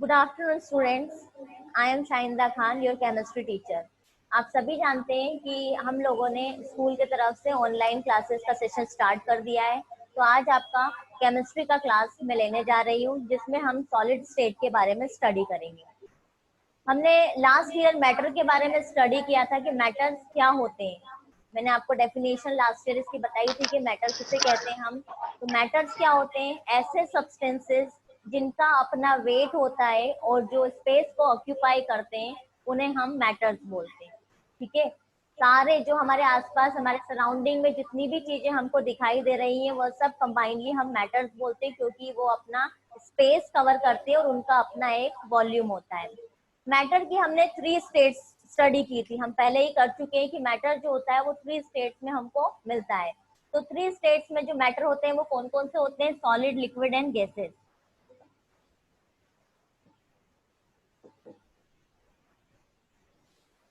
Good afternoon students, I am Shainda Khan, your chemistry teacher. आप सभी जानते हैं कि हम लोगों ने स्कूल की तरफ से ऑनलाइन क्लासेस का सेशन स्टार्ट कर दिया है। तो आज आपका केमिस्ट्री का क्लास मैं लेने जा रही हूँ, जिसमें हम सॉलिड स्टेट के बारे में स्टडी करेंगे। हमने लास्ट ईयर मैटर के बारे में स्टडी किया था कि मैटर्स क्या होते हैं। मैंने आपको डेफिनेशन लास्ट ईयर इसकी बताई थी कि मैटर किसे कहते हैं हम। तो मैटर्स क्या होते हैं? ऐसे सब्सटेंसेस जिनका अपना वेट होता है और जो स्पेस को ऑक्यूपाई करते हैं, उन्हें हम मैटर्स बोलते हैं। ठीक है, सारे जो हमारे आसपास हमारे सराउंडिंग में जितनी भी चीजें हमको दिखाई दे रही हैं, वह सब कंबाइनली हम मैटर्स बोलते हैं, क्योंकि वो अपना स्पेस कवर करते हैं और उनका अपना एक वॉल्यूम होता है। मैटर की हमने 3 स्टेट्स स्टडी की थी, हम पहले ही कर चुके हैं कि मैटर जो होता है वो 3 स्टेट्स में हमको मिलता है। तो 3 स्टेट्स में जो मैटर होते हैं वो कौन कौन से होते हैं? Solid, liquid and gases.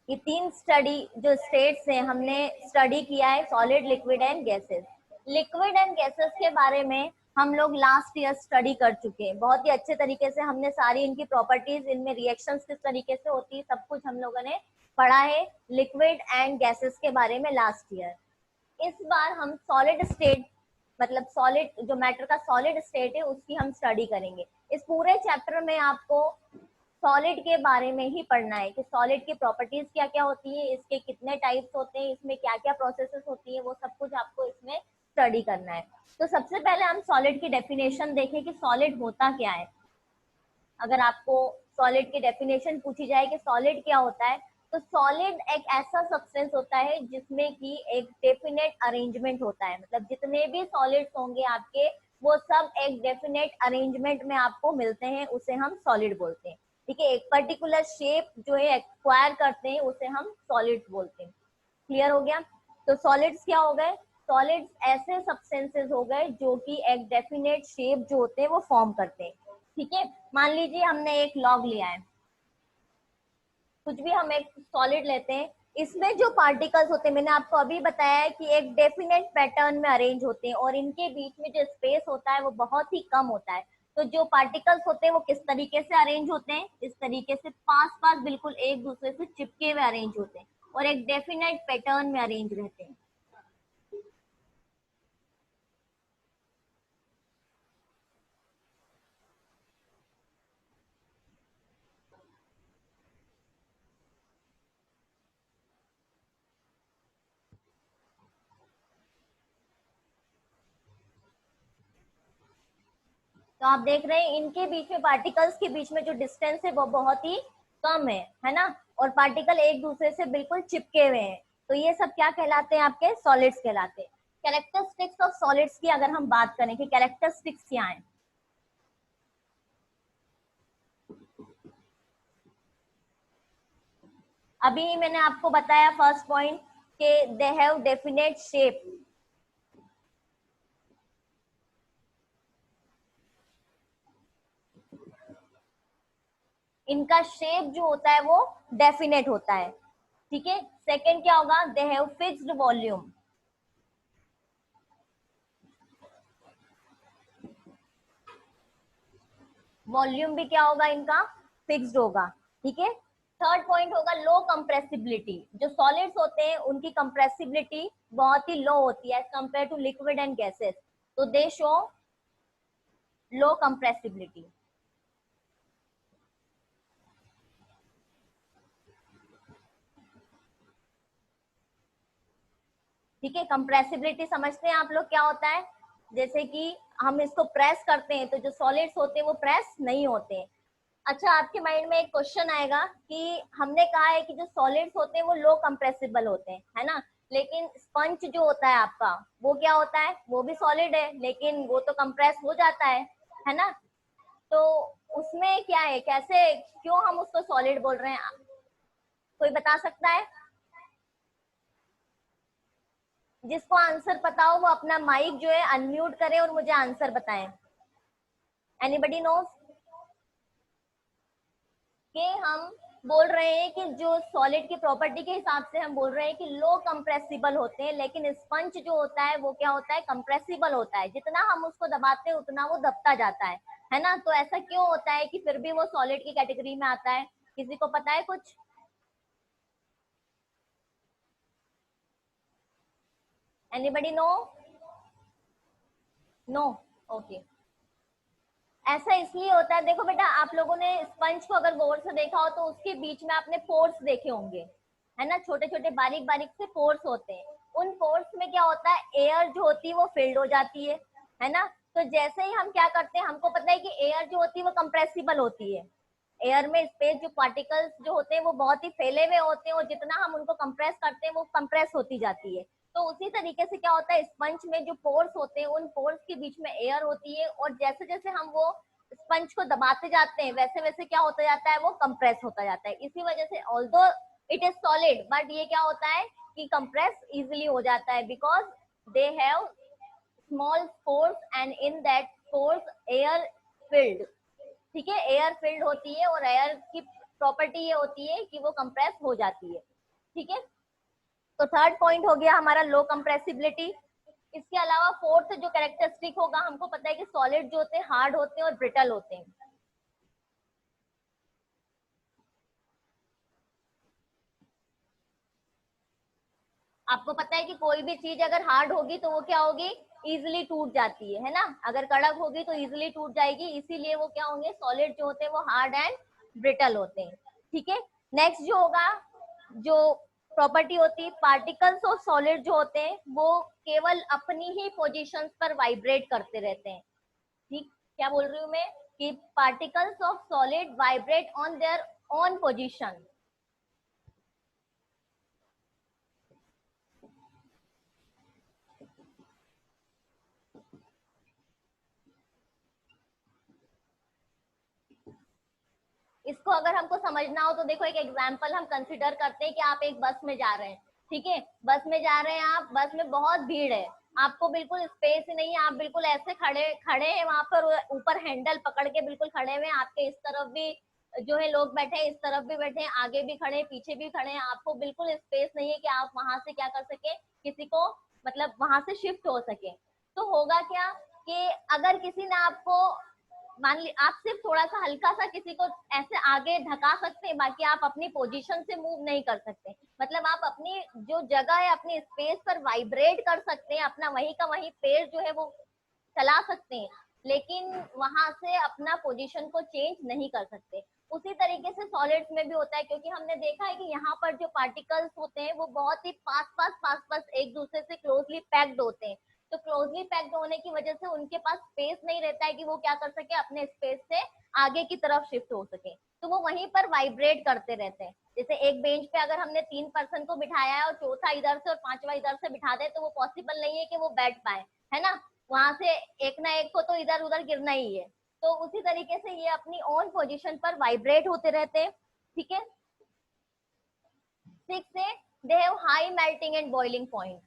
ये 3 स्टडी जो स्टेट्स हैं हमने स्टडी किया है, solid, liquid and gases. Liquid and gases के बारे में हम लोग लास्ट ईयर स्टडी कर चुके हैं बहुत ही अच्छे तरीके से। हमने सारी इनकी प्रॉपर्टीज, इनमें रिएक्शंस किस तरीके से होती है, सब कुछ हम लोगों ने पढ़ा है लिक्विड एंड गैसेस के बारे में लास्ट ईयर। इस बार हम सॉलिड स्टेट, मतलब सॉलिड जो मैटर का सॉलिड स्टेट है, उसकी हम स्टडी करेंगे। इस पूरे चैप्टर में आपको सॉलिड के बारे में ही पढ़ना है कि सॉलिड की प्रॉपर्टीज क्या क्या होती है, इसके कितने टाइप्स होते हैं, इसमें क्या क्या प्रोसेसेस होती है, वो सब कुछ आपको इसमें स्टडी करना है। तो सबसे पहले हम सॉलिड की डेफिनेशन देखें कि सॉलिड होता क्या है। अगर आपको सॉलिड की डेफिनेशन पूछी जाए कि सॉलिड क्या होता है, तो सॉलिड एक ऐसा सब्सटेंस होता है जिसमें कि एक डेफिनेट अरेंजमेंट होता है। मतलब जितने भी सॉलिड्स होंगे आपके, वो सब एक डेफिनेट अरेंजमेंट में आपको मिलते हैं, उसे हम सॉलिड बोलते हैं। ठीक है, एक पर्टिकुलर शेप जो है एक्वायर करते हैं, उसे हम सॉलिड्स बोलते हैं। क्लियर हो गया? तो सॉलिड्स क्या हो गए? सॉलिड्स ऐसे सब्सटेंसेस हो गए जो कि एक डेफिनेट शेप जो होते हैं वो फॉर्म करते हैं। ठीक है, मान लीजिए हमने एक लॉग लिया है, कुछ भी हम एक सॉलिड लेते हैं, इसमें जो पार्टिकल्स होते हैं, मैंने आपको अभी बताया है कि एक डेफिनेट पैटर्न में अरेंज होते हैं और इनके बीच में जो स्पेस होता है वो बहुत ही कम होता है। तो जो पार्टिकल्स होते हैं वो किस तरीके से अरेंज होते हैं? इस तरीके से पास पास बिल्कुल एक दूसरे से चिपके हुए अरेंज होते हैं और एक डेफिनेट पैटर्न में अरेंज रहते हैं। तो आप देख रहे हैं इनके बीच में, पार्टिकल्स के बीच में जो डिस्टेंस है वो बहुत ही कम है ना, और पार्टिकल एक दूसरे से बिल्कुल चिपके हुए हैं। तो ये सब क्या कहलाते हैं? आपके सॉलिड्स कहलाते हैं। कैरेक्टरिस्टिक्स ऑफ सॉलिड्स की अगर हम बात करें कि कैरेक्टरिस्टिक्स क्या है, अभी मैंने आपको बताया फर्स्ट पॉइंट के दे हैव डेफिनेट शेप। इनका शेप जो होता है वो डेफिनेट होता है। ठीक है, सेकंड क्या होगा? They have fixed volume. Volume भी क्या होगा? इनका फिक्स्ड होगा। ठीक है, थर्ड पॉइंट होगा लो कंप्रेसिबिलिटी। जो सॉलिड्स होते हैं उनकी कंप्रेसिबिलिटी बहुत ही लो होती है as compared to liquid and gases, तो दे शो लो कंप्रेसिबिलिटी। ठीक है, कंप्रेसिबिलिटी समझते हैं आप लोग क्या होता है? जैसे कि हम इसको प्रेस करते हैं तो जो सॉलिड्स होते हैं वो प्रेस नहीं होते हैं। अच्छा, आपके माइंड में एक क्वेश्चन आएगा कि हमने कहा है कि जो सॉलिड्स होते हैं वो लो कंप्रेसिबल होते हैं, है ना, लेकिन स्पंज जो होता है आपका, वो क्या होता है? वो भी सॉलिड है, लेकिन वो तो कंप्रेस हो जाता है ना। तो उसमें क्या है, कैसे, क्यों हम उसको सॉलिड बोल रहे हैं? कोई बता सकता है? जिसको आंसर पता हो वो अपना माइक जो है अनम्यूट करे और मुझे आंसर बताएं। Anybody knows? कि हम बोल रहे हैं कि जो सॉलिड की प्रॉपर्टी के हिसाब से हम बोल रहे हैं कि लो कंप्रेसिबल होते हैं, लेकिन स्पंज जो होता है वो क्या होता है? कंप्रेसिबल होता है। जितना हम उसको दबाते हैं उतना वो दबता जाता है। है ना। तो ऐसा क्यों होता है कि फिर भी वो सॉलिड की कैटेगरी में आता है? किसी को पता है कुछ? Anybody know? नो? ओके। ऐसा इसलिए होता है, देखो बेटा, आप लोगों ने स्पंज को अगर गौर से देखा हो तो उसके बीच में आपने पोर्स देखे होंगे, है ना, छोटे छोटे बारीक बारीक से पोर्स होते हैं। उन पोर्स में क्या होता है, एयर जो होती है वो फिल्ड हो जाती है ना। तो जैसे ही हम क्या करते हैं, हमको पता है कि एयर जो होती है वो कंप्रेसिबल होती है। एयर में स्पेस जो पार्टिकल्स जो होते हैं वो बहुत ही फैले हुए होते हैं, और जितना हम उनको कंप्रेस करते हैं वो कंप्रेस होती जाती है। तो उसी तरीके से क्या होता है, स्पंज में जो पोर्स होते हैं उन पोर्स के बीच में एयर होती है, और जैसे जैसे हम वो स्पंज को दबाते जाते हैं वैसे वैसे क्या होता जाता है, वो कंप्रेस होता जाता है। इसी वजह से although it is solid, but ये क्या होता है कि कंप्रेस इजिली हो जाता है, because they have small pores and in that pores air filled. ठीक है, एयर फिल्ड होती है, और एयर की प्रॉपर्टी ये होती है कि वो कंप्रेस हो जाती है। ठीक है, तो थर्ड पॉइंट हो गया हमारा लो कंप्रेसिबिलिटी। इसके अलावा फोर्थ जो कैरेक्टरिस्टिक होगा, हमको पता है कि सॉलिड जो होते हैं हार्ड होते हैं और ब्रिटल होते हैं। आपको पता है कि कोई भी चीज अगर हार्ड होगी तो वो क्या होगी, इजिली टूट जाती है ना। अगर कड़क होगी तो इजिली टूट जाएगी, इसीलिए वो क्या होंगे, सॉलिड जो होते हैं वो हार्ड एंड ब्रिटल होते हैं। ठीक है, नेक्स्ट जो होगा, जो प्रॉपर्टी होती है, पार्टिकल्स ऑफ सॉलिड जो होते हैं वो केवल अपनी ही पोजीशंस पर वाइब्रेट करते रहते हैं। ठीक, क्या बोल रही हूँ मैं, कि particles of solid vibrate on their own position. इसको अगर हमको समझना हो तो देखो, एक एग्जांपल हम कंसिडर करते हैं कि आप एक बस में जा रहे हैं। ठीक है, बस में जा रहे हैं आप, बस में बहुत भीड़ है, आपको बिल्कुल स्पेस ही नहीं है, आप बिल्कुल ऐसे खड़े खड़े हैं वहां पर, ऊपर हैंडल पकड़ के बिल्कुल खड़े हुए हैं, आपके इस तरफ भी जो है लोग बैठे हैं, इस तरफ भी बैठे हैं, आगे भी खड़े हैं, पीछे भी खड़े हैं, आपको बिल्कुल स्पेस नहीं है कि आप वहां से क्या कर सके, किसी को मतलब वहां से शिफ्ट हो सके। तो होगा क्या कि अगर किसी ने आपको, मान ली आप सिर्फ थोड़ा सा हल्का सा किसी को ऐसे आगे धका सकते हैं, बाकी आप अपनी पोजीशन से मूव नहीं कर सकते। मतलब आप अपनी जो जगह है, अपनी स्पेस पर वाइब्रेट कर सकते हैं, अपना वहीं का वहीं पैर जो है वो चला सकते हैं, लेकिन वहां से अपना पोजीशन को चेंज नहीं कर सकते। उसी तरीके से सॉलिड्स में भी होता है, क्योंकि हमने देखा है कि यहाँ पर जो पार्टिकल्स होते हैं वो बहुत ही पास पास एक दूसरे से क्लोजली पैक्ड होते हैं। तो क्लोजली पैक्ड होने की वजह से उनके पास स्पेस नहीं रहता है कि वो क्या कर सके, अपने स्पेस से आगे की तरफ शिफ्ट हो सके, तो वो वहीं पर वाइब्रेट करते रहते हैं। जैसे एक बेंच पे अगर हमने 3 पर्सन को बिठाया है और चौथा इधर से और पांचवा इधर से बिठा दे, तो वो पॉसिबल नहीं है कि वो बैठ पाए, है ना। वहां से एक ना एक को तो इधर उधर गिरना ही है। तो उसी तरीके से ये अपनी ओन पोजीशन पर वाइब्रेट होते रहते हैं। ठीक है, 6 है, they have high melting and boiling point.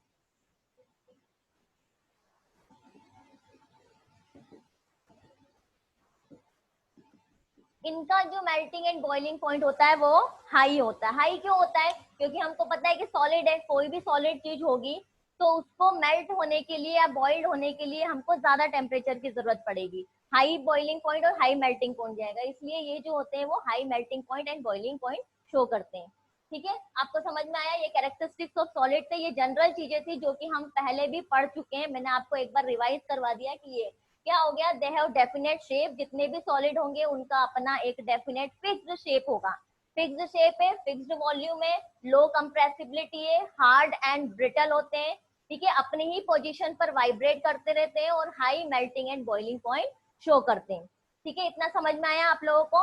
इनका जो मेल्टिंग एंड बॉइलिंग पॉइंट होता है वो हाई होता है। हाई क्यों होता है, क्योंकि हमको पता है कि सॉलिड है, कोई भी सॉलिड चीज होगी तो उसको मेल्ट होने के लिए या बॉइल्ड होने के लिए हमको ज्यादा टेम्परेचर की जरूरत पड़ेगी। हाई बॉइलिंग पॉइंट और हाई मेल्टिंग पॉइंट जाएगा, इसलिए ये जो होते हैं वो high melting point and boiling point show करते हैं। ठीक है, आपको समझ में आया, ये कैरेक्टरिस्टिक्स ऑफ सॉलिड थे, ये जनरल चीजें थी जो कि हम पहले भी पढ़ चुके हैं। मैंने आपको एक बार रिवाइज करवा दिया कि ये क्या हो गया, दे हैव डेफिनेट शेप, जितने भी सॉलिड होंगे उनका अपना एक डेफिनेट फिक्स्ड शेप होगा। फिक्स्ड शेप है, फिक्स्ड वॉल्यूम है, लो कंप्रेसिबिलिटी है, हार्ड एंड ब्रिटल होते हैं। ठीक है, अपनी ही पोजीशन पर वाइब्रेट करते रहते हैं और high melting and boiling point show करते हैं। ठीक है, इतना समझ में आया आप लोगों को?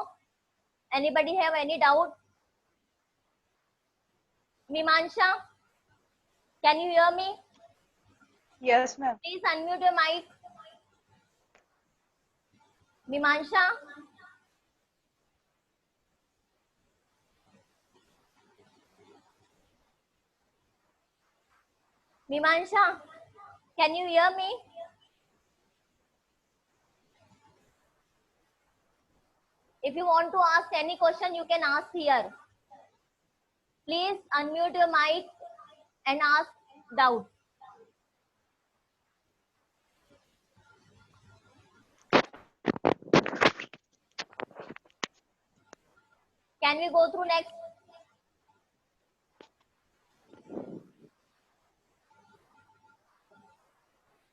Anybody have any doubt? Mimansa, can you hear me? Yes, ma'am. Please unmute your mic. Mimansa, Mimansa, can you hear me? If you want to ask any question, you can ask here. Please unmute your mic and ask doubt. Can we go through next?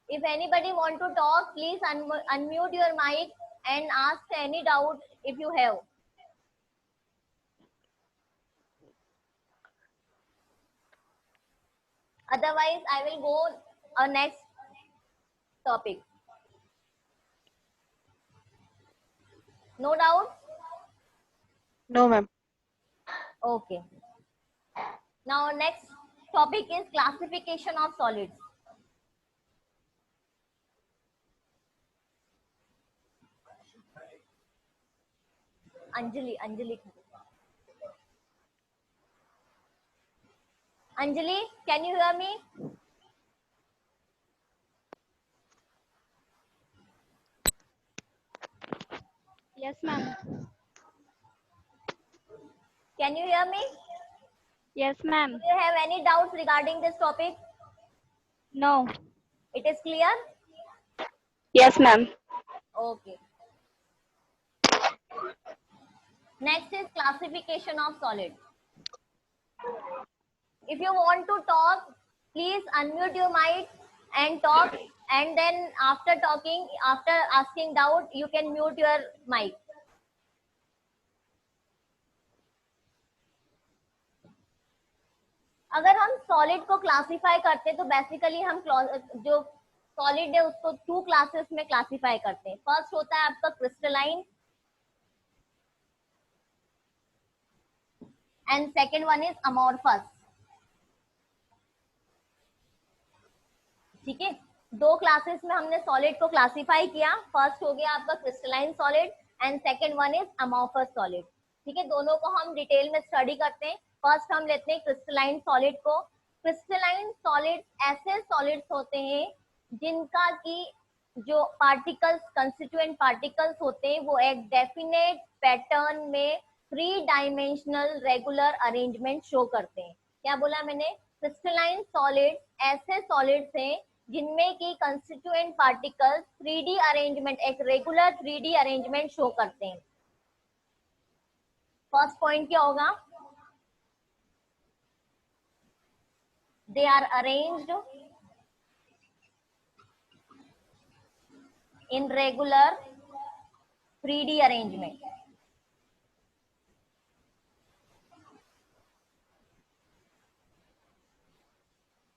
If anybody want to talk, please unmute your mic and ask any doubt if you have. Otherwise, I will go next topic. No doubt? No, ma'am. Okay. Now, next topic is classification of solids. Anjali. Anjali, can you hear me? Yes, ma'am. Can you hear me? Yes, ma'am. Do you have any doubts regarding this topic? No. It is clear? Yes, ma'am. Okay. Next is classification of solids. If you want to talk, please unmute your mic and talk, and then after talking, after asking doubt, you can mute your mic. अगर हम solid को classify करते तो basically हम जो solid है उसको 2 classes में क्लासिफाई करते हैं. फर्स्ट होता है आपका crystalline and second one is amorphous. ठीक है, 2 क्लासेस में हमने सॉलिड को क्लासिफाई किया. फर्स्ट हो गया आपका crystalline solid and second one is amorphous solid. ठीक है, दोनों को हम डिटेल में स्टडी करते हैं. फर्स्ट हम लेते हैं क्रिस्टलाइन सॉलिड को. क्रिस्टलाइन सॉलिड ऐसे सॉलिड्स होते हैं जिनका की जो पार्टिकल्स, कंस्टिट्यूएंट पार्टिकल्स होते हैं वो एक डेफिनेट पैटर्न में 3 डायमेंशनल रेगुलर अरेंजमेंट शो करते हैं. क्या बोला मैंने? क्रिस्टलाइन सॉलिड्स ऐसे सॉलिड्स हैं जिनमें की कंस्टिट्यूएंट पार्टिकल्स 3D अरेंजमेंट, एक रेगुलर 3D अरेंजमेंट शो करते हैं. फर्स्ट पॉइंट क्या होगा? They are arranged in regular 3D arrangement.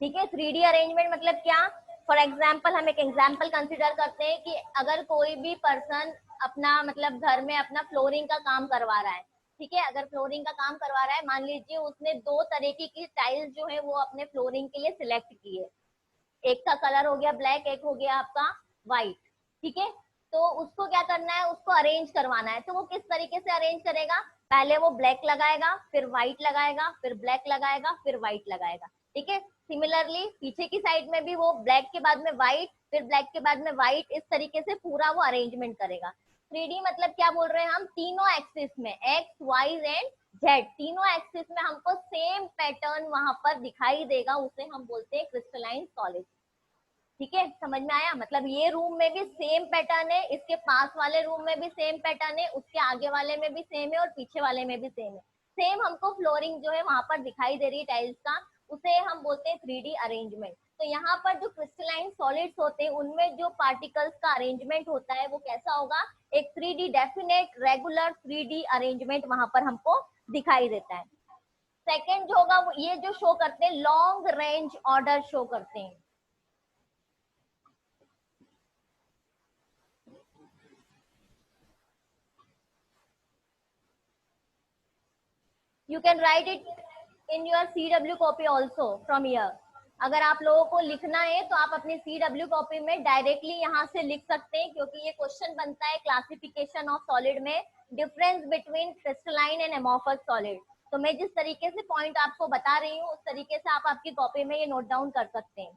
ठीक है, 3D अरेंजमेंट मतलब क्या? फॉर एग्जाम्पल हम एक एग्जाम्पल कंसिडर करते हैं कि अगर कोई भी पर्सन अपना मतलब घर में अपना फ्लोरिंग का काम करवा रहा है. ठीक है, अगर फ्लोरिंग का काम करवा रहा है, मान लीजिए उसने 2 तरीके की टाइल्स जो है वो अपने फ्लोरिंग के लिए सिलेक्ट की है. एक का कलर हो गया ब्लैक, एक हो गया आपका व्हाइट. ठीक है, तो उसको क्या करना है? उसको अरेंज करवाना है. तो वो किस तरीके से अरेंज करेगा? पहले वो ब्लैक लगाएगा, फिर व्हाइट लगाएगा, फिर ब्लैक लगाएगा, फिर व्हाइट लगाएगा. ठीक है, सिमिलरली पीछे की साइड में भी वो ब्लैक के बाद में व्हाइट, फिर ब्लैक के बाद में व्हाइट, इस तरीके से पूरा वो अरेंजमेंट करेगा. 3D मतलब क्या बोल रहे हैं हम? तीनों एक्सिस में, एक्स, वाई एंड जेड, तीनों एक्सिस में हमको सेम पैटर्न वहां पर दिखाई देगा. उसे हम बोलते हैं क्रिस्टलाइन सॉलिड. ठीक है, समझ में आया? मतलब ये रूम में भी सेम पैटर्न है, इसके पास वाले रूम में भी सेम पैटर्न है, उसके आगे वाले में भी सेम है और पीछे वाले में भी सेम है. सेम हमको फ्लोरिंग जो है वहां पर दिखाई दे रही है टाइल्स का, उसे हम बोलते हैं 3D अरेंजमेंट. तो यहाँ पर जो क्रिस्टलाइन सॉलिड्स होते हैं उनमें जो पार्टिकल्स का अरेंजमेंट होता है वो कैसा होगा? एक 3D definite regular 3D arrangement वहां पर हमको दिखाई देता है. सेकेंड जो होगा वो ये जो शो करते हैं लॉन्ग रेंज ऑर्डर शो करते हैं. You can write it in your CW copy also from here. अगर आप लोगों को लिखना है तो आप अपनी CW कॉपी में डायरेक्टली यहाँ से लिख सकते हैं, क्योंकि ये क्वेश्चन बनता है क्लासिफिकेशन ऑफ सॉलिड में, difference between crystalline and amorphous solid. तो मैं जिस तरीके से पॉइंट आपको बता रही हूँ उस तरीके से आप आपकी कॉपी में ये नोट डाउन कर सकते हैं.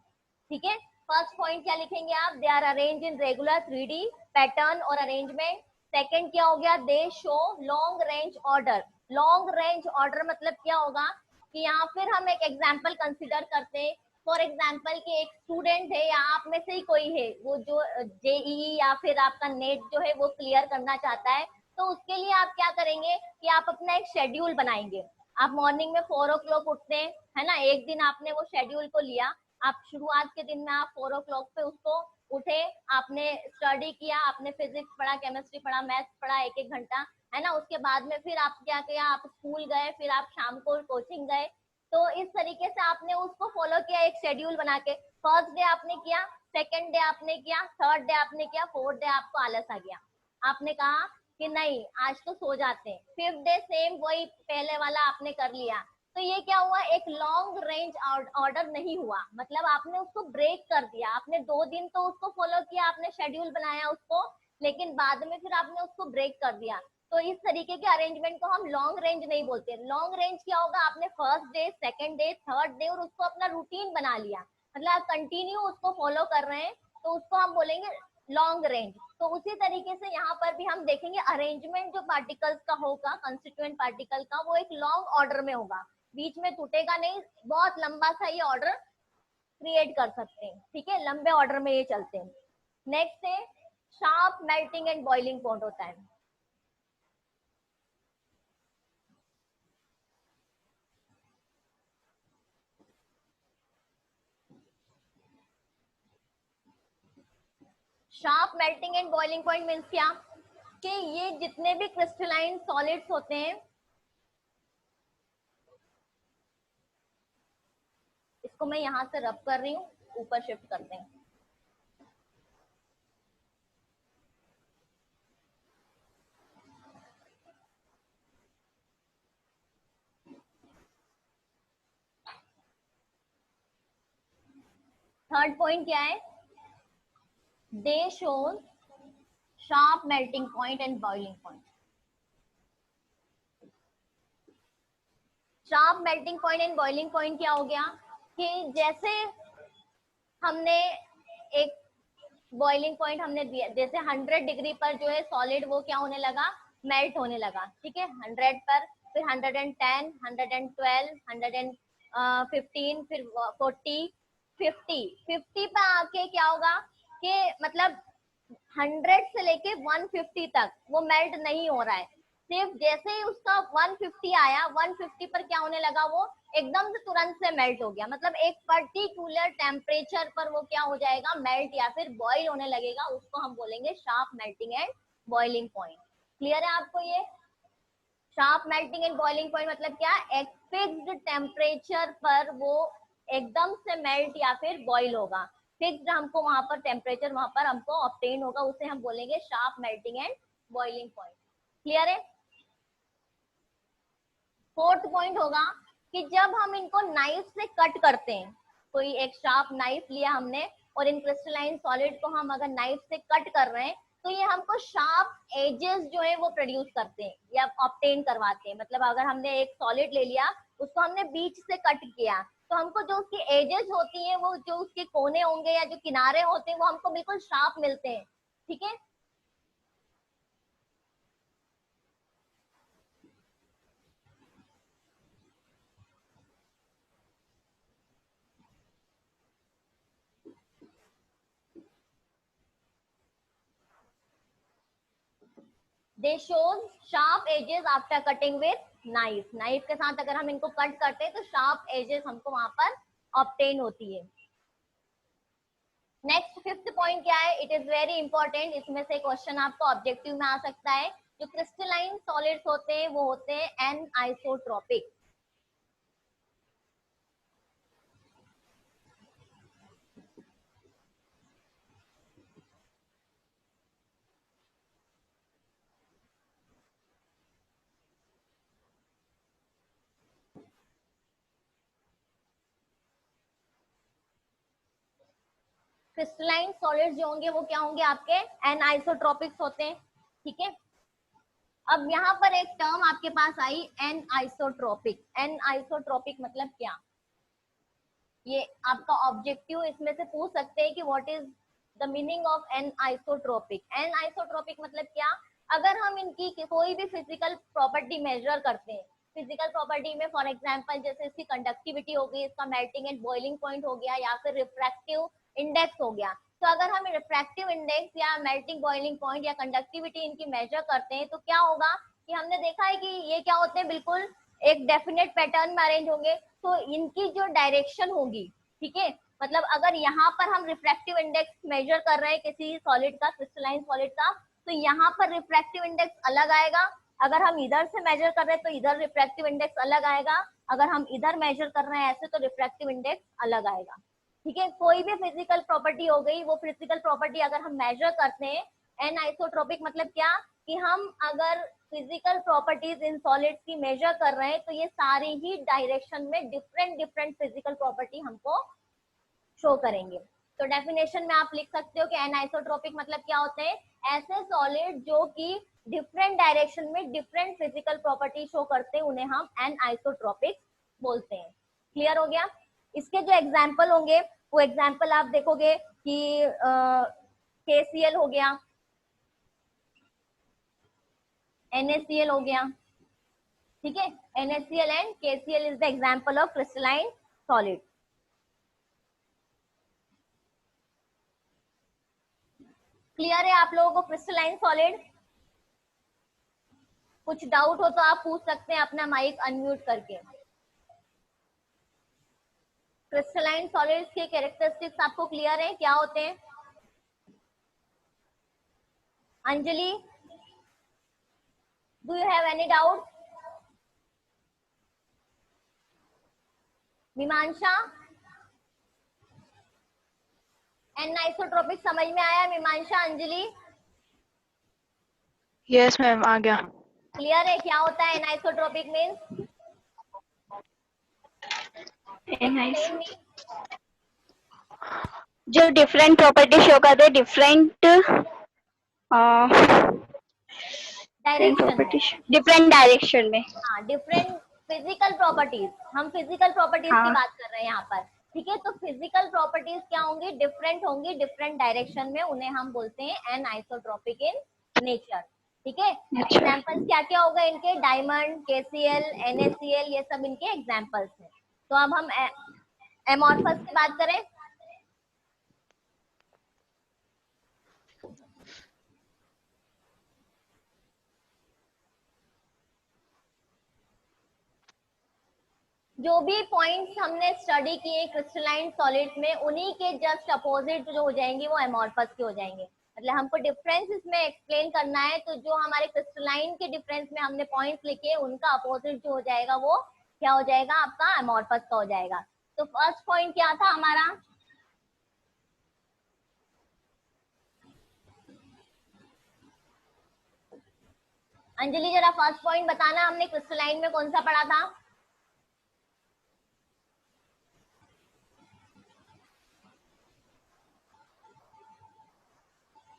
ठीक है, फर्स्ट पॉइंट क्या लिखेंगे आप? They are arrange in regular 3D pattern और अरेंजमेंट. सेकेंड क्या हो गया? They show long range order. Long range order मतलब क्या होगा कि यहाँ फिर हम एक एग्जाम्पल कंसिडर करते हैं. फॉर एग्जाम्पल कि एक स्टूडेंट है या आप में से ही कोई है वो जो JEE या फिर आपका नेट जो है वो क्लियर करना चाहता है, तो उसके लिए आप क्या करेंगे कि आप अपना एक शेड्यूल बनाएंगे। आप मॉर्निंग में 4 o'clock उठते हैं, है ना, एक दिन आपने वो शेड्यूल को लिया, आप शुरुआत के दिन में आप 4 o'clock पे उसको उठे, आपने स्टडी किया, आपने फिजिक्स पढ़ा, केमिस्ट्री पढ़ा, मैथ्स पढ़ा 1-1 घंटा, है ना, उसके बाद में फिर आप क्या किया, आप स्कूल गए, फिर आप शाम को कोचिंग गए। तो इस तरीके से आपने उसको फॉलो किया एक शेड्यूल बना के। फर्स्ट डे आपने किया, सेकेंड डे आपने किया, थर्ड डे आपने किया, फोर्थ डे आपको आलस आ गया, आपने कहा कि नहीं आज तो सो जाते हैं, फिफ्थ डे सेम वही पहले वाला आपने कर लिया। तो ये क्या हुआ, एक लॉन्ग रेंज ऑर्डर नहीं हुआ, मतलब आपने उसको ब्रेक कर दिया। आपने 2 दिन तो उसको फॉलो किया, आपने शेड्यूल बनाया उसको, लेकिन बाद में फिर आपने उसको ब्रेक कर दिया। तो इस तरीके के अरेंजमेंट को हम लॉन्ग रेंज नहीं बोलते। लॉन्ग रेंज क्या होगा, आपने first day, second day, third day और उसको अपना रूटीन बना लिया, मतलब आप कंटिन्यू उसको फॉलो कर रहे हैं, तो उसको हम बोलेंगे लॉन्ग रेंज। तो उसी तरीके से यहाँ पर भी हम देखेंगे अरेंजमेंट जो पार्टिकल्स का होगा, कंस्टिट्यूएंट पार्टिकल का, वो एक लॉन्ग ऑर्डर में होगा, बीच में टूटेगा नहीं, बहुत लंबा सा ये ऑर्डर क्रिएट कर सकते हैं, ठीक है, लंबे ऑर्डर में ये चलते हैं। नेक्स्ट है sharp melting and boiling point होता है। Sharp melting and boiling point means क्या, कि ये जितने भी क्रिस्टलाइन सॉलिड्स होते हैं, इसको मैं यहाँ से रब कर रही हूँ, ऊपर शिफ्ट करते हैं। थर्ड पॉइंट क्या है, they shown sharp melting point and boiling point. Sharp melting point and boiling point क्या हो गया, कि जैसे हमने एक बॉइलिंग पॉइंट हमने दिया, जैसे 100 डिग्री पर जो है सॉलिड वो क्या होने लगा, मेल्ट होने लगा, ठीक है, 100 पर, फिर 110, 112, 115, फिर 40, 50 पे आके क्या होगा, कि मतलब 100 से लेके 150 तक वो मेल्ट नहीं हो रहा है, सिर्फ जैसे ही उसका 150 आया, 150 पर क्या होने लगा, वो एकदम से तुरंत से मेल्ट हो गया, मतलब एक पर्टिकुलर टेम्परेचर पर वो क्या हो जाएगा, मेल्ट या फिर बॉईल होने लगेगा, उसको हम बोलेंगे sharp melting and boiling point. Clear है आपको ये? Sharp melting and boiling point मतलब क्या, एक फिक्स्ड टेम्परेचर पर वो एकदम से मेल्ट या फिर बॉईल होगा, फिक्स्ड हमको वहां पर टेम्परेचर वहां पर हमको ऑब्टेन होगा, उसे हम बोलेंगे sharp melting and boiling point. Clear है? फोर्थ पॉइंट होगा कि जब हम इनको नाइफ से कट करते हैं, कोई एक शार्प नाइफ लिया हमने और इन क्रिस्टलाइन सॉलिड को हम अगर नाइफ से कट कर रहे हैं, तो ये हमको शार्प एजेस जो है वो प्रोड्यूस करते हैं या ऑब्टेन करवाते हैं। मतलब अगर हमने एक सॉलिड ले लिया, उसको हमने बीच से कट किया, तो हमको जो उसकी एजेस होती है, वो जो उसके कोने होंगे या जो किनारे होते हैं, वो हमको बिल्कुल शार्प मिलते हैं, ठीक है। They shows sharp edges after cutting with knife, knife के साथ अगर हम इनको कट करते हैं तो शार्प एजेस हमको वहां पर ऑब्टेन होती है। नेक्स्ट फिफ्थ पॉइंट क्या है, इट इज वेरी इंपॉर्टेंट, इसमें से क्वेश्चन आपको ऑब्जेक्टिव में आ सकता है। जो क्रिस्टलाइन सॉलिड्स होते हैं वो होते हैं एन आइसोट्रोपिक। क्रिस्टलाइन सॉलिड्स जो होंगे वो क्या होंगे, आपके एन आइसोट्रोपिक्स होते हैं, ठीक है। अब यहाँ पर एक टर्म आपके पास आई एन आइसोट्रोपिक। एन आइसोट्रोपिक मतलब क्या, ये आपका ऑब्जेक्टिव इसमें से पूछ सकते हैं कि what is the meaning of anisotropic. Anisotropic मतलब क्या, अगर हम इनकी कोई भी फिजिकल प्रॉपर्टी मेजर करते हैं, फिजिकल प्रॉपर्टी में फॉर एग्जांपल जैसे इसकी कंडक्टिविटी हो गई, इसका मेल्टिंग एंड बॉइलिंग पॉइंट हो गया, या फिर रिफ्रैक्टिव इंडेक्स हो गया, तो अगर हम रिफ्रैक्टिव इंडेक्स या मेल्टिंग बॉइलिंग पॉइंट या कंडक्टिविटी इनकी मेजर करते हैं, तो क्या होगा कि हमने देखा है कि ये क्या होते हैं, बिल्कुल एक डेफिनेट पैटर्न में अरेंज होंगे, तो इनकी जो डायरेक्शन होगी, ठीक है, मतलब अगर यहाँ पर हम रिफ्रैक्टिव इंडेक्स मेजर कर रहे हैं किसी सॉलिड का, क्रिस्टलाइन सॉलिड का, तो यहाँ पर रिफ्रैक्टिव इंडेक्स अलग आएगा। अगर हम इधर से मेजर कर रहे हैं तो इधर रिफ्रैक्टिव इंडेक्स अलग आएगा। अगर हम इधर मेजर कर रहे हैं ऐसे तो रिफ्रैक्टिव इंडेक्स अलग आएगा। ठीक है, कोई भी फिजिकल प्रॉपर्टी हो गई, वो फिजिकल प्रॉपर्टी अगर हम मेजर करते हैं, एन आइसोट्रोपिक मतलब क्या, कि हम अगर फिजिकल प्रॉपर्टीज इन सॉलिड्स की मेजर कर रहे हैं तो ये सारी ही डायरेक्शन में डिफरेंट डिफरेंट फिजिकल प्रॉपर्टी हमको शो करेंगे। तो डेफिनेशन में आप लिख सकते हो कि एनाइसोट्रोपिक मतलब क्या होते हैं, ऐसे सॉलिड जो कि डिफरेंट डायरेक्शन में डिफरेंट फिजिकल प्रॉपर्टी शो करते हैं, उन्हें हम एनाइसोट्रोपिक बोलते हैं। क्लियर हो गया? इसके जो एग्जाम्पल होंगे वो एग्जाम्पल आप देखोगे कि KCl हो गया, NaCl हो गया, ठीक है, NaCl and KCl is the example of crystalline solid. Clear है आप लोगों को क्रिस्टलाइन सॉलिड? कुछ डाउट हो तो आप पूछ सकते हैं अपना माइक अनम्यूट करके। क्रिस्टलाइन सॉलिड्स के कैरेक्टरिस्टिक्स आपको क्लियर है, क्या होते हैं? Anjali, do you have any doubt? मीमांसा, एनाइसोट्रोपिक समझ में आया? मीमांसा, अंजलि, यस मैम, आ गया। क्लियर है क्या होता है एनाइसोट्रोपिक मींस? Explain me. जो डिफरेंट प्रॉपर्टी शो करते डिफरेंट डायरेक्शन में, डिफरेंट डायरेक्शन में। हाँ, डिफरेंट फिजिकल प्रॉपर्टीज, हम फिजिकल प्रॉपर्टीज की हाँ, बात कर रहे हैं यहाँ पर, ठीक है। तो फिजिकल प्रॉपर्टीज क्या होंगी, डिफरेंट होंगी डिफरेंट डायरेक्शन में, उन्हें हम बोलते हैं एनाइसोट्रोपिक इन नेचर, ठीक है। अच्छा। एग्जाम्पल्स क्या क्या होगा इनके, डायमंड, KCl, NaCl, ये सब इनके एग्जाम्पल्स हैं। तो अब हम एमॉर्फस की बात करें। जो भी पॉइंट्स हमने स्टडी किए क्रिस्टलाइन सॉलिड्स में, उन्हीं के जस्ट अपोजिट जो हो जाएंगे वो एमॉर्फस के हो जाएंगे। मतलब हमको डिफरेंस इसमें एक्सप्लेन करना है, तो जो हमारे क्रिस्टलाइन के डिफरेंस में हमने पॉइंट्स लिखे, उनका अपोजिट जो हो जाएगा वो क्या हो जाएगा, आपका एमॉर्फस का हो जाएगा। तो फर्स्ट पॉइंट क्या था हमारा? अंजलि जरा फर्स्ट पॉइंट बताना, हमने क्रिस्टलाइन में कौन सा पढ़ा था?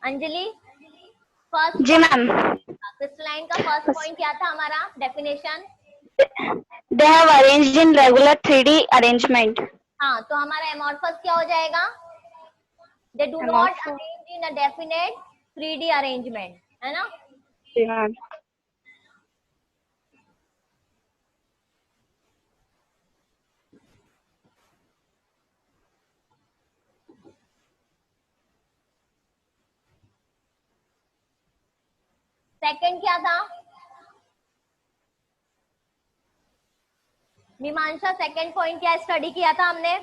अंजलि, फर्स्ट जी पॉइंट मैम। क्रिस्टलाइन का फर्स्ट पॉइंट क्या था हमारा, definition? They have arranged in regular 3D arrangement. हाँ, तो हमारा एमॉर्फस क्या हो जाएगा, दे do not arrange in a definite 3D arrangement, है ना। जी मैम। सेकंड क्या था मीमांसा, सेकंड पॉइंट क्या स्टडी किया था हमने?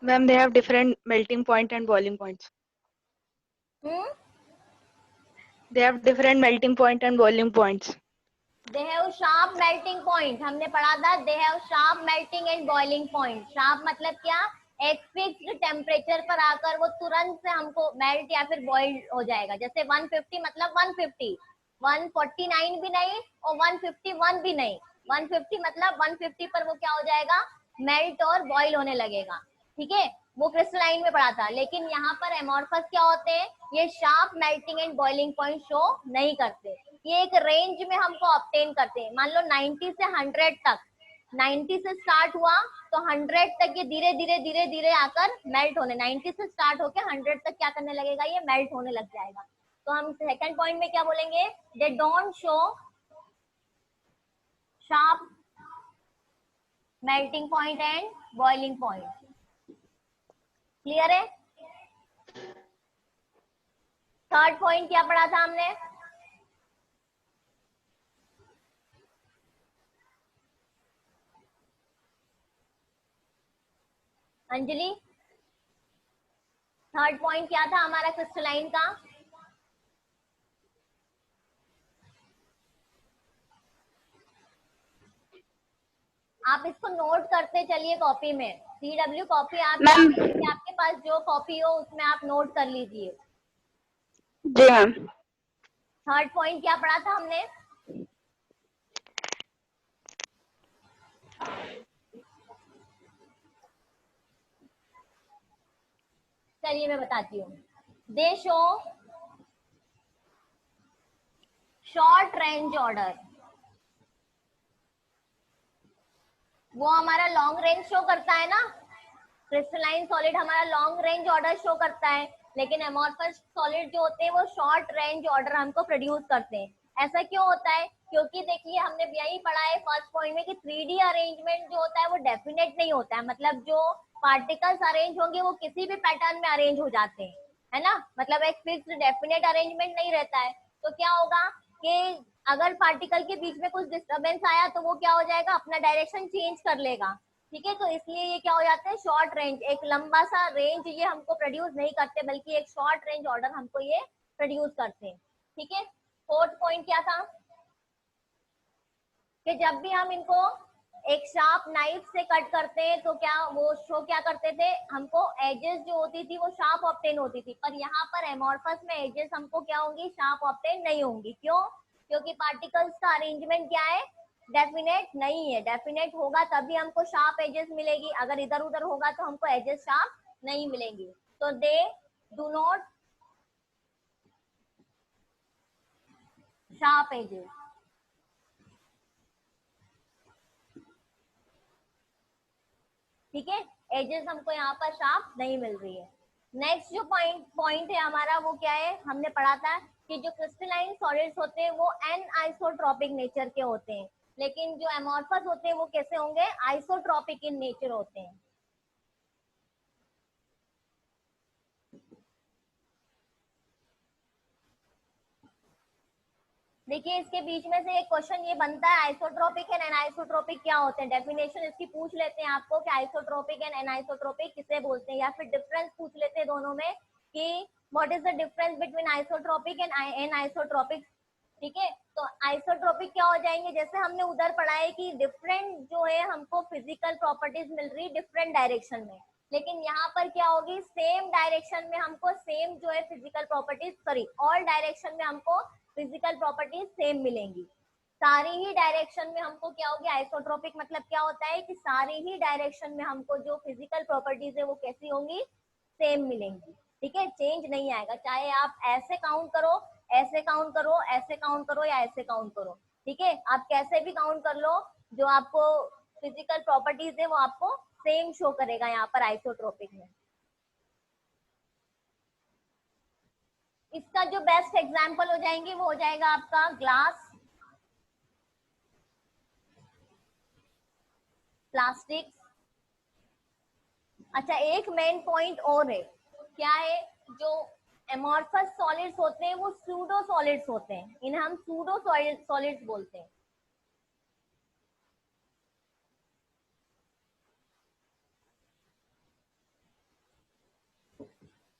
Ma'am, they have different melting point and boiling points. They have different melting point and boiling points. They have sharp melting point, हमने पढ़ा था, they have sharp melting and boiling point. Sharp मतलब क्या, एक fixed temperature पर आकर वो तुरंत से हमको मेल्ट या फिर बॉइल हो जाएगा। जैसे 150 मतलब 150, 149 भी नहीं और 151 भी नहीं, 150 मतलब 150 पर वो क्या हो जाएगा, मेल्ट और बॉइल होने लगेगा, ठीक है। वो क्रिस्टलाइन में पढ़ा था। लेकिन यहाँ पर एमॉर्फस क्या होते हैं, ये sharp melting and boiling point show नहीं करते, ये एक रेंज में हमको ऑब्टेन करते हैं। मान लो 90 से 100 तक, 90 से स्टार्ट हुआ तो 100 तक ये धीरे धीरे धीरे धीरे आकर मेल्ट होने, 90 से स्टार्ट होकर 100 तक क्या करने लगेगा, ये मेल्ट होने लग जाएगा। तो हम सेकंड पॉइंट में क्या बोलेंगे, they don't show sharp melting point and boiling point. Clear है? थर्ड पॉइंट क्या पढ़ा था हमने? अंजलि, थर्ड पॉइंट क्या था हमारा क्रिस्टलाइन का? आप इसको नोट करते चलिए कॉपी में, CW कॉपी आप मैम। आपके पास जो कॉपी हो उसमें आप नोट कर लीजिए। जी मैम। थर्ड पॉइंट क्या पढ़ा था हमने? चलिए मैं बताती हूँ। दे शो शॉर्ट रेंज ऑर्डर, वो हमारा लॉन्ग रेंज शो करता है ना। क्रिस्टलाइन सॉलिड हमारा लॉन्ग रेंज ऑर्डर शो करता है, लेकिन एमोर्फस सॉलिड जो होते हैं वो शॉर्ट रेंज ऑर्डर हमको प्रोड्यूस करते हैं। ऐसा क्यों होता है? क्योंकि देखिए हमने यही पढ़ा है फर्स्ट पॉइंट में कि 3D अरेंजमेंट जो होता है वो डेफिनेट नहीं होता है, मतलब जो पार्टिकल्स अरेंज होंगे वो किसी भी पैटर्न में अरेंज हो जाते हैं, है ना। मतलब एक फिक्स्ड डेफिनेट अरेंजमेंट नहीं रहता है। तो क्या होगा कि अगर पार्टिकल के बीच में कुछ डिस्टरबेंस आया तो वो क्या हो जाएगा, अपना डायरेक्शन चेंज कर लेगा। ठीक है, तो इसलिए ये क्या हो जाते हैं, शॉर्ट रेंज, एक लंबा सा रेंज ये हमको प्रोड्यूस नहीं करते, बल्कि एक शॉर्ट रेंज ऑर्डर हमको ये प्रोड्यूस करते हैं। ठीक है, फोर्थ पॉइंट क्या था कि जब भी हम इनको एक शार्प नाइफ से कट करते हैं तो क्या वो शो क्या करते थे, हमको एजेस जो होती थी वो शार्प ऑब्टेन होती थी, पर यहाँ पर एमोर्फस में एजेस हमको क्या होंगी, शार्प ऑब्टेन नहीं होंगी। क्यों? क्योंकि पार्टिकल्स का अरेंजमेंट क्या है, डेफिनेट नहीं है। डेफिनेट होगा तभी हमको शार्प एजेस मिलेगी, अगर इधर उधर होगा तो हमको एजेस शार्प नहीं मिलेंगी। तो they do not sharp edges. ठीक है, एजेस हमको यहाँ पर शार्प नहीं मिल रही है। नेक्स्ट जो पॉइंट है हमारा वो क्या है, हमने पढ़ा था कि जो क्रिस्टलाइन सॉलिड्स होते हैं वो एन आइसोट्रोपिक नेचर के होते हैं, लेकिन जो एमोर्फस होते हैं वो कैसे होंगे, आइसोट्रोपिक इन नेचर होते हैं। देखिए इसके बीच में से एक क्वेश्चन ये बनता है, आइसोट्रोपिक एंड एनाइसोट्रोपिक क्या होते हैं, डेफिनेशन इसकी पूछ लेते हैं आपको कि आइसोट्रोपिक एंड एनाइसोट्रोपिक किसे बोलते हैं, या फिर डिफरेंस पूछ लेते हैं दोनों में कि what is the difference between isotropic and anisotropic. ठीक है, तो आइसोट्रोपिक क्या हो जाएंगे, जैसे हमने उधर पढ़ा है कि डिफरेंट जो है हमको फिजिकल प्रॉपर्टीज मिल रही डिफरेंट डायरेक्शन में, लेकिन यहाँ पर क्या होगी, सेम डायरेक्शन में हमको सेम जो है physical properties, sorry all direction में हमको फिजिकल प्रॉपर्टीज सेम मिलेंगी। सारी ही डायरेक्शन में हमको क्या होगी, आइसोट्रोपिक मतलब क्या होता है कि सारी ही डायरेक्शन में हमको जो फिजिकल प्रॉपर्टीज है वो कैसी होंगी, सेम मिलेंगी। ठीक है, चेंज नहीं आएगा, चाहे आप ऐसे काउंट करो, ऐसे काउंट करो, ऐसे काउंट करो या ऐसे काउंट करो। ठीक है, आप कैसे भी काउंट कर लो, जो आपको फिजिकल प्रॉपर्टीज है वो आपको सेम शो करेगा यहाँ पर आइसोट्रोपिक में। इसका जो बेस्ट एग्जांपल हो जाएंगे वो हो जाएगा आपका ग्लास, प्लास्टिक। अच्छा, एक मेन पॉइंट और है, क्या है, जो एमोर्फस सॉलिड्स होते हैं वो सूडो सॉलिड्स होते हैं, इन्हें हम सूडो सॉलिड्स बोलते हैं।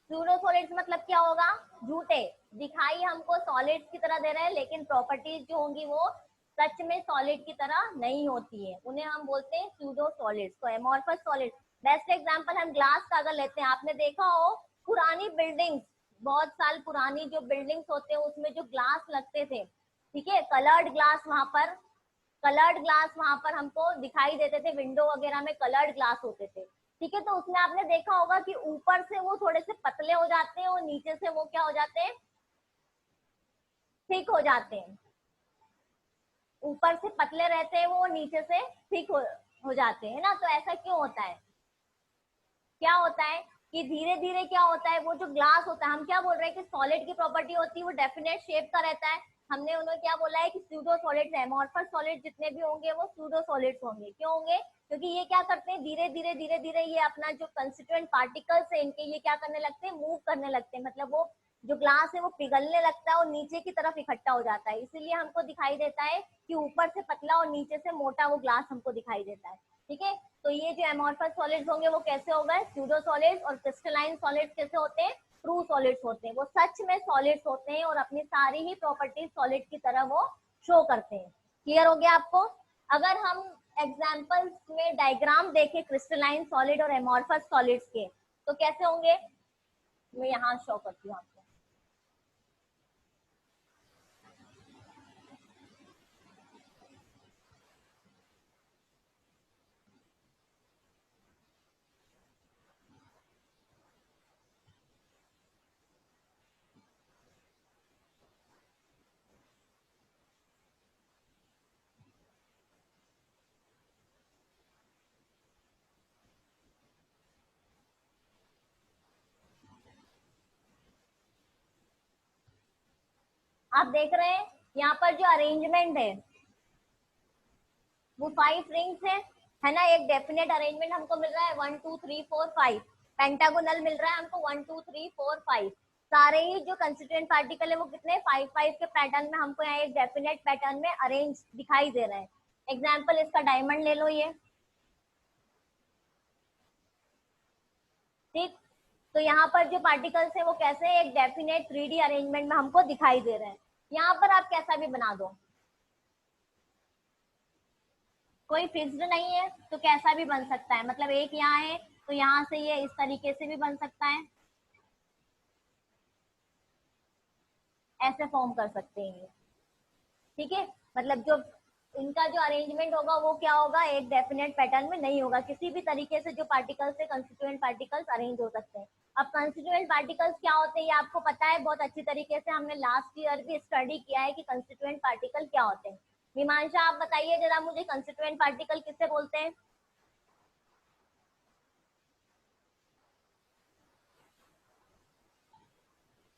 सूडो सॉलिड्स मतलब क्या होगा, झूठे, दिखाई हमको सॉलिड्स की तरह दे रहे हैं, लेकिन प्रॉपर्टीज जो होंगी वो सच में सॉलिड की तरह नहीं होती है, उन्हें हम बोलते हैं सूडो सॉलिड्स। तो एमोर्फस सॉलिड्स, बेस्ट एग्जांपल हम ग्लास का अगर लेते हैं, आपने देखा हो पुरानी बिल्डिंग्स, बहुत साल पुरानी जो बिल्डिंग्स होते हैं उसमें जो ग्लास लगते थे, ठीक है, कलर्ड ग्लास, वहां पर कलर्ड ग्लास वहां पर हमको दिखाई देते थे, विंडो वगैरह में कलर्ड ग्लास होते थे। ठीक है, तो उसमें आपने देखा होगा कि ऊपर से वो थोड़े से पतले हो जाते हैं और नीचे से वो क्या हो जाते हैं, थिक हो जाते हैं। ऊपर से पतले रहते हैं वो, नीचे से थिक हो जाते हैं ना। तो ऐसा क्यों होता है, क्या होता है कि धीरे धीरे क्या होता है, वो जो ग्लास होता है, हम क्या बोल रहे हैं कि सॉलिड की प्रॉपर्टी होती है वो डेफिनेट शेप का रहता है, हमने उन्हें क्या बोला है कि सूडो सॉलिड्स, एमोर्फस सॉलिड जितने भी होंगे वो सूडो सॉलिड्स होंगे। क्यों होंगे, क्योंकि ये क्या करते हैं, धीरे धीरे धीरे धीरे ये अपना जो कंस्टिट्यूएंट पार्टिकल्स है इनके, ये क्या करने लगते हैं, मूव करने लगते हैं, मतलब वो जो ग्लास है वो पिघलने लगता है और नीचे की तरफ इकट्ठा हो जाता है, इसीलिए हमको दिखाई देता है कि ऊपर से पतला और नीचे से मोटा वो ग्लास हमको दिखाई देता है। ठीक है, तो ये जो एमॉर्फस सॉलिड्स होंगे वो कैसे होगा, स्यूडो सॉलिड्स, और क्रिस्टलाइन सॉलिड्स कैसे होते हैं, ट्रू सॉलिड्स होते हैं। वो सच में सॉलिड्स होते हैं और अपनी सारी ही प्रॉपर्टीज सॉलिड की तरह वो शो करते हैं। क्लियर हो गया आपको? अगर हम एग्जाम्पल्स में डायग्राम देखें क्रिस्टलाइन सॉलिड और एमॉर्फस सॉलिड्स के, तो कैसे होंगे, मैं यहाँ शो करती हूँ आपको। आप देख रहे हैं यहाँ पर जो अरेंजमेंट है वो 5 रिंग्स है ना, एक डेफिनेट अरेंजमेंट हमको मिल रहा है 1 2 3 4 5, पेंटागोनल मिल रहा है हमको 1 2 3 4 5। सारे ही जो कंस्टिट्यूएंट पार्टिकल है वो कितने 5 5 के पैटर्न में हमको यहाँ एक डेफिनेट पैटर्न में अरेंज दिखाई दे रहे हैं। एग्जाम्पल इसका डायमंड ले लो ये, ठीक। तो यहाँ पर जो पार्टिकल्स है वो कैसे एक डेफिनेट 3D अरेंजमेंट में हमको दिखाई दे रहे हैं। यहाँ पर आप कैसा भी बना दो, कोई फिक्स्ड नहीं है, तो कैसा भी बन सकता है। मतलब एक यहाँ है तो यहाँ से ये इस तरीके से भी बन सकता है, ऐसे फॉर्म कर सकते हैं ये। ठीक है, मतलब जो इनका जो अरेंजमेंट होगा वो क्या होगा, एक डेफिनेट पैटर्न में नहीं होगा। किसी भी तरीके से जो पार्टिकल्स है कंस्टिट्यूएंट पार्टिकल्स अरेंज हो सकते हैं। अब कंस्टिट्यूएंट पार्टिकल्स क्या होते हैं ये आपको पता है बहुत अच्छी तरीके से, हमने लास्ट ईयर भी स्टडी किया है कि कंस्टिट्यूएंट पार्टिकल क्या होते हैं। मीमांशा आप बताइए जरा मुझे, कंस्टिट्यूएंट पार्टिकल किससे बोलते हैं?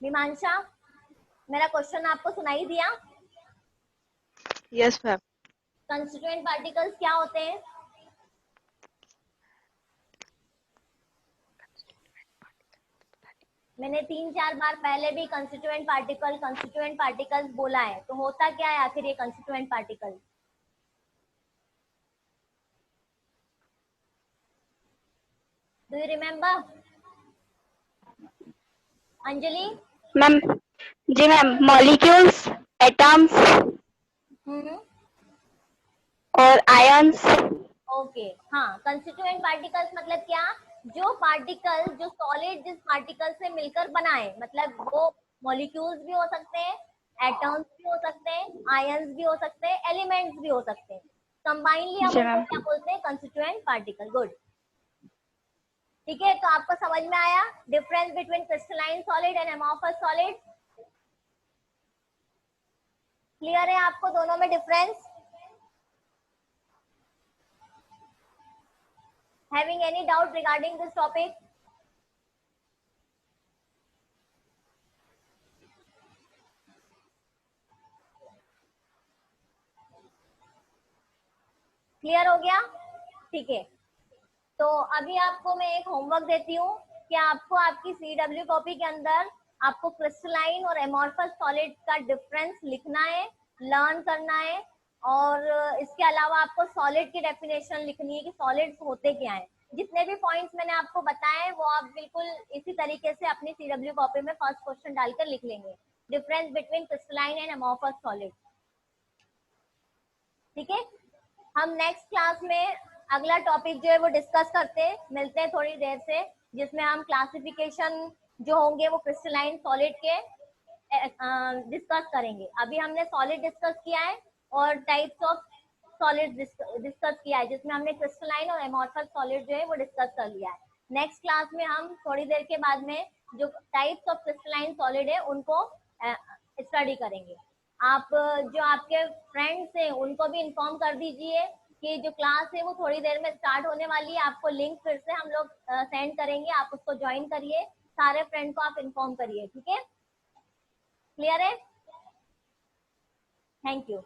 मीमांशा, मेरा क्वेश्चन आपको सुनाई दिया? Yes ma'am. कंस्टिट्यूएंट पार्टिकल्स क्या होते हैं? मैंने 3-4 बार पहले भी कंस्टिट्यूएंट पार्टिकल्स बोला है, तो होता क्या है आखिर ये constituent particle? Do you remember? Anjali? Ma'am, जी मैम, मॉलिक्यूल्स, एटम्स और आयंस। ओके, हाँ, कंस्टिट्यूएंट पार्टिकल्स मतलब क्या, जो पार्टिकल जो सॉलिड जिस पार्टिकल से मिलकर बनाए, मतलब वो मॉलिक्यूल्स भी हो सकते हैं, एटम्स भी हो सकते हैं, आयंस भी हो सकते हैं, एलिमेंट्स भी हो सकते हैं। कंबाइनली हम जी उनको मैम। क्या बोलते हैं, कंस्टिट्यूएंट पार्टिकल। गुड, ठीक है। तो आपको समझ में आया difference between crystalline solid and amorphous solid? Clear है आपको दोनों में difference? Having any doubt regarding this topic? Clear हो गया? ठीक है, तो अभी आपको मैं एक होमवर्क देती हूँ कि आपको आपकी CW कॉपी के अंदर आपको क्रिस्टलाइन और एमॉर्फस सॉलिड का डिफरेंस लिखना है, लर्न करना है, और इसके अलावा आपको सॉलिड की डेफिनेशन लिखनी है कि सॉलिड्स होते क्या हैं। जितने भी पॉइंट्स मैंने आपको बताए वो आप बिल्कुल इसी तरीके से अपनी CW कॉपी में फर्स्ट क्वेश्चन डालकर लिख लेंगे, difference between crystalline and amorphous solid. ठीक है, हम नेक्स्ट क्लास में अगला टॉपिक जो है वो डिस्कस करते हैं, मिलते हैं थोड़ी देर से, जिसमें हम क्लासिफिकेशन जो होंगे वो क्रिस्टलाइन सॉलिड के डिस्कस करेंगे। अभी हमने सॉलिड डिस्कस किया है और टाइप्स ऑफ सॉलिड डिस्कस किया है, जिसमें हमने क्रिस्टलाइन और एमॉर्फस सॉलिड जो है वो डिस्कस कर लिया है। नेक्स्ट क्लास में हम थोड़ी देर के बाद में जो टाइप्स ऑफ क्रिस्टलाइन सॉलिड है उनको स्टडी करेंगे। आप जो आपके फ्रेंड्स हैं उनको भी इन्फॉर्म कर दीजिए कि जो क्लास है वो थोड़ी देर में स्टार्ट होने वाली है। आपको लिंक फिर से हम लोग सेंड करेंगे, आप उसको ज्वाइन करिए, सारे फ्रेंड को आप इन्फॉर्म करिए। ठीक है, क्लियर है? Thank you.